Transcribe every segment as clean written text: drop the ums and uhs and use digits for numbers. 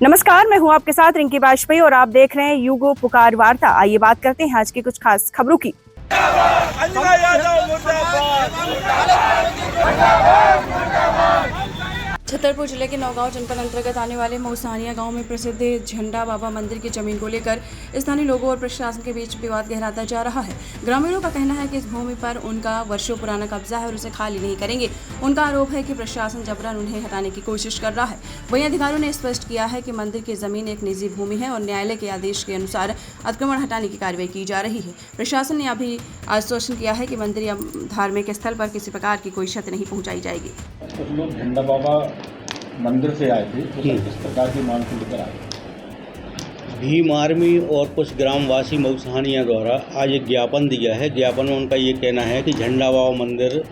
नमस्कार, मैं हूं आपके साथ रिंकी वाजपेयी और आप देख रहे हैं युगो पुकार वार्ता। आइए बात करते हैं आज की कुछ खास खबरों की। छतरपुर जिले के नौगांव जनपद अंतर्गत आने वाले मौसानिया गांव में प्रसिद्ध झंडा बाबा मंदिर की जमीन को लेकर स्थानीय लोगों और प्रशासन के बीच विवाद गहराता जा रहा है। ग्रामीणों का कहना है कि इस भूमि पर उनका वर्षों पुराना कब्जा है और उसे खाली नहीं करेंगे। उनका आरोप है कि प्रशासन जबरन उन्हें हटाने की कोशिश कर रहा है। वहीं अधिकारियों ने स्पष्ट किया है कि मंदिर की जमीन एक निजी भूमि है और न्यायालय के आदेश के अनुसार अतिक्रमण हटाने की कार्रवाई की जा रही है। प्रशासन ने अभी आश्वासन किया है कि मंदिर या धार्मिक स्थल पर किसी प्रकार की कोई क्षति नहीं पहुँचाई जाएगी। कुछ लोग झंडा बाबा मंदिर से आए थे, तो किस प्रकार की मांग को लेकर आए? भीम आर्मी और कुछ ग्रामवासी मऊसहानिया द्वारा आज एक ज्ञापन दिया है। ज्ञापन में उनका ये कहना है कि झंडा बाबा मंदिर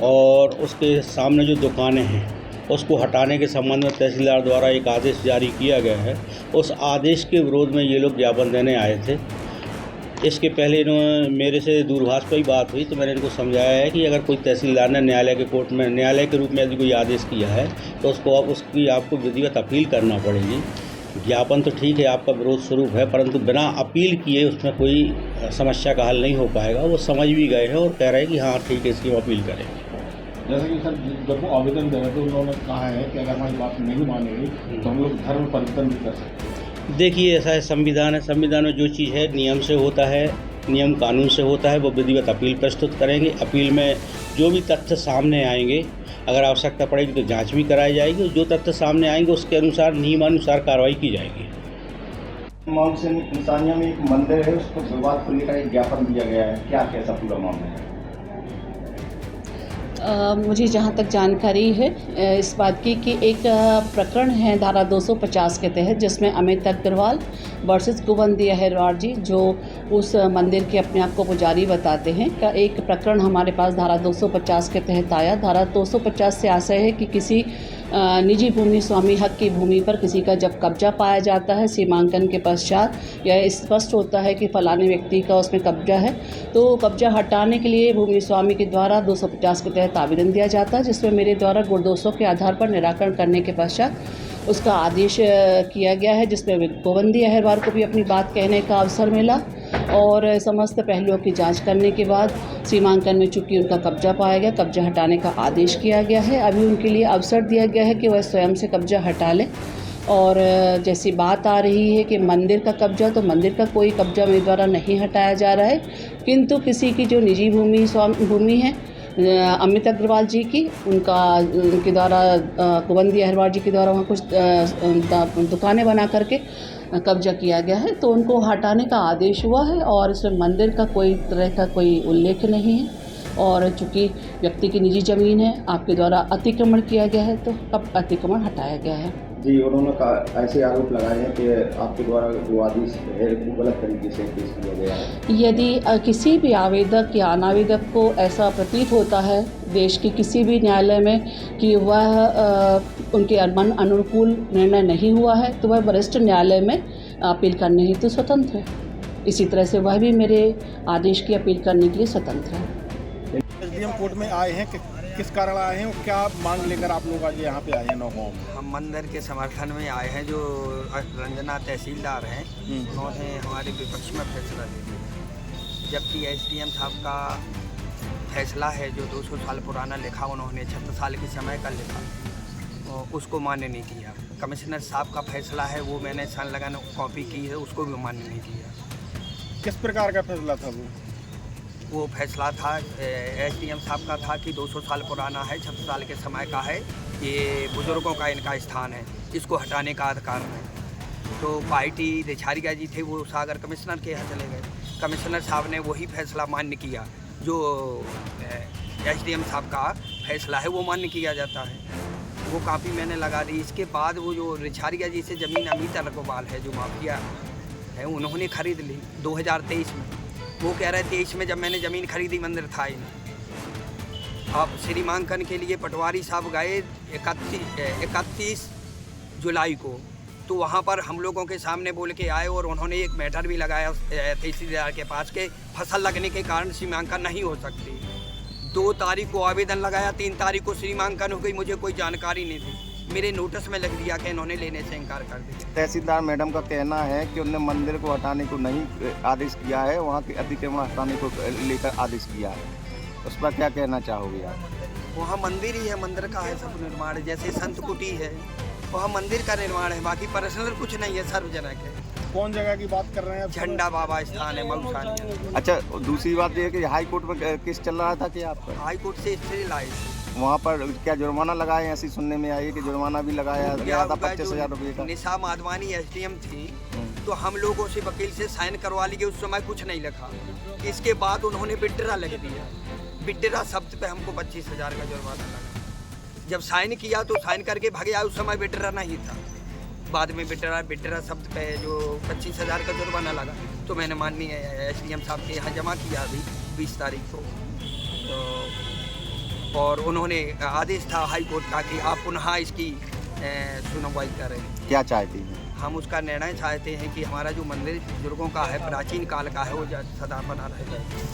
और उसके सामने जो दुकानें हैं उसको हटाने के संबंध में तहसीलदार द्वारा एक आदेश जारी किया गया है। उस आदेश के विरोध में ये लोग ज्ञापन देने आए थे। इसके पहले इन्होंने मेरे से दूरभाष पर ही बात हुई तो मैंने इनको समझाया है कि अगर कोई तहसीलदार ने न्यायालय के कोर्ट में न्यायालय के रूप में यदि कोई आदेश किया है तो उसकी आपको विधिवत अपील करना पड़ेगी। ज्ञापन तो ठीक है, आपका विरोध स्वरूप है, परंतु बिना अपील किए उसमें कोई समस्या का हल नहीं हो पाएगा। वो समझ भी गए हैं और कह रहे हैं कि हाँ ठीक है, इसकी हम अपील करेंगे। जैसे कि सर, जब वो आवेदन दे रहे थे उन्होंने कहा है कि अगर हमारी बात नहीं मानेगी तो हम लोग धर्म परिवर्तन भी कर सकते हैं। देखिए, ऐसा है, संविधान है, संविधान में जो चीज़ है नियम से होता है, नियम कानून से होता है। वो विधिवत अपील प्रस्तुत करेंगे। अपील में जो भी तथ्य सामने आएंगे, अगर आवश्यकता पड़ेगी तो जांच भी कराई जाएगी और जो तथ्य सामने आएंगे उसके अनुसार नियमानुसार कार्रवाई की जाएगी। मऊसानिया में एक मंदिर है, उसको विवाद को लेकर एक ज्ञापन दिया गया है, क्या कैसा पूरा मामला है? मुझे जहाँ तक जानकारी है इस बात की कि एक प्रकरण है धारा 250 के तहत, जिसमें अमित अग्रवाल वर्सेस कुवंती अहिरवार जी, जो उस मंदिर के अपने आप को पुजारी बताते हैं, का एक प्रकरण हमारे पास धारा 250 के तहत आया। धारा 250 से आशय है कि किसी निजी भूमि, स्वामी हक की भूमि पर किसी का जब कब्जा पाया जाता है सीमांकन के पश्चात, या स्पष्ट होता है कि फलाने व्यक्ति का उसमें कब्जा है, तो कब्जा हटाने के लिए भूमि स्वामी के द्वारा 250 के तहत आवेदन दिया जाता है, जिसमें मेरे द्वारा गुण दोषों के आधार पर निराकरण करने के पश्चात उसका आदेश किया गया है, जिसमें कुवंती अहिरवार को भी अपनी बात कहने का अवसर मिला और समस्त पहलुओं की जांच करने के बाद सीमांकन में चूंकि उनका कब्जा पाया गया, कब्जा हटाने का आदेश किया गया है। अभी उनके लिए अवसर दिया गया है कि वह स्वयं से कब्जा हटा लें। और जैसी बात आ रही है कि मंदिर का कब्जा, तो मंदिर का कोई कब्जा मेरे द्वारा नहीं हटाया जा रहा है, किंतु किसी की जो निजी भूमि है अमित अग्रवाल जी की, उनके द्वारा कुवंती अहिरवार जी के द्वारा वहाँ कुछ दुकानें बना करके कब्जा किया गया है, तो उनको हटाने का आदेश हुआ है और इसमें मंदिर का कोई तरह का कोई उल्लेख नहीं है। और चूँकि व्यक्ति की निजी ज़मीन है, आपके द्वारा अतिक्रमण किया गया है, तो अब अतिक्रमण हटाया गया है। जी, उन्होंने ऐसे आरोप लगाए हैं कि आपके द्वारा जो आदेश है वो गलत तरीके से पेश किया गया है। यदि किसी भी आवेदक या अनावेदक को ऐसा प्रतीत होता है देश के किसी भी न्यायालय में कि वह उनके मन अनुकूल निर्णय नहीं हुआ है, तो वह वरिष्ठ न्यायालय में अपील करने हेतु स्वतंत्र है। इसी तरह से वह भी मेरे आदेश की अपील करने के लिए स्वतंत्र है। एसडीएम कोर्ट में आए हैं, किस कारण आए हैं और क्या मांग लेकर आप लोग आज यहाँ पे आए हैं नौगांव में? हम मंदिर के समर्थन में आए हैं। जो रंजना तहसीलदार हैं उन्होंने हमारे विपक्ष में फैसला ले लिया, जबकि एसडीएम साहब का फैसला है जो 200 साल पुराना लिखा, उन्होंने 76 साल की समय का लिखा, उसको मान्य नहीं किया। कमिश्नर साहब का फैसला है वो मैंने सन लगाने कॉपी की है, उसको भी मान्य नहीं किया। किस प्रकार का फैसला था वो फैसला था एसडीएम साहब का था कि 200 साल पुराना है, 76 साल के समय का है, ये बुज़ुर्गों का इनका स्थान है, इसको हटाने का अधिकार है। तो पार्टी रिछारिया जी थे, वो सागर कमिश्नर के यहाँ चले गए। कमिश्नर साहब ने वही फैसला मान्य किया जो एसडीएम साहब का फैसला है वो मान्य किया जाता है। वो काफ़ी मैंने लगा दी। इसके बाद वो जो रिछारिया जी से ज़मीन अमित अग्रवाल है जो माफिया है, उन्होंने ख़रीद ली 2023 में। वो कह रहे 23 में जब मैंने ज़मीन खरीदी मंदिर था ही नहीं। अब सीमांकन के लिए पटवारी साहब गए 31 जुलाई को, तो वहाँ पर हम लोगों के सामने बोल के आए और उन्होंने एक मैटर भी लगाया तहसीलदार के पास के फसल लगने के कारण सीमांकन नहीं हो सकती। 2 तारीख को आवेदन लगाया, 3 तारीख को सीमांकन हो गई, मुझे कोई जानकारी नहीं थी। मेरे नोटिस में लिख दिया कि इन्होंने लेने से इनकार कर दिया। तहसीलदार मैडम का कहना है कि उन्होंने मंदिर को हटाने को नहीं आदेश किया है, वहाँ के अतिक्रमण हटाने को लेकर आदेश किया है। उस पर क्या कहना चाहोगे आप? वहाँ मंदिर ही है, मंदिर का है सब निर्माण, जैसे संत कुटी है वहाँ मंदिर का निर्माण है, बाकी पर्सनल कुछ नहीं है, सार्वजनिक है। कौन जगह की बात कर रहे हैं आप? झंडा बाबा स्थान है मऊसानिया। अच्छा, दूसरी बात यह है कि हाई कोर्ट में केस चल रहा था कि आपका हाई कोर्ट से स्टे लाए वहाँ पर क्या जुर्माना लगाए? ऐसी सुनने में आई है कि जुर्माना भी लगाया गया था 25,000 रुपये का। निशा माधवानी SDM थी, तो हम लोगों से वकील से साइन करवा लिए, उस समय कुछ नहीं लिखा। इसके बाद उन्होंने बिड्डरा लग दिया, बिड्डरा शब्द पे हमको 25,000 का जुर्माना लगा। जब साइन किया तो साइन करके भाग गया, उस समय बिड्डरा नहीं था। बाद में बिड्डरा शब्द पे जो 25,000 का जुर्माना लगा, तो मैंने माननीय SDM साहब के यहाँ जमा किया अभी 20 तारीख को। तो और उन्होंने आदेश था हाई कोर्ट का कि आप पुनः इसकी सुनवाई करें। क्या चाहती हैं? हम उसका निर्णय चाहते हैं कि हमारा जो मंदिर बुजुर्गों का है, प्राचीन काल का है, वो सदा बना रहे।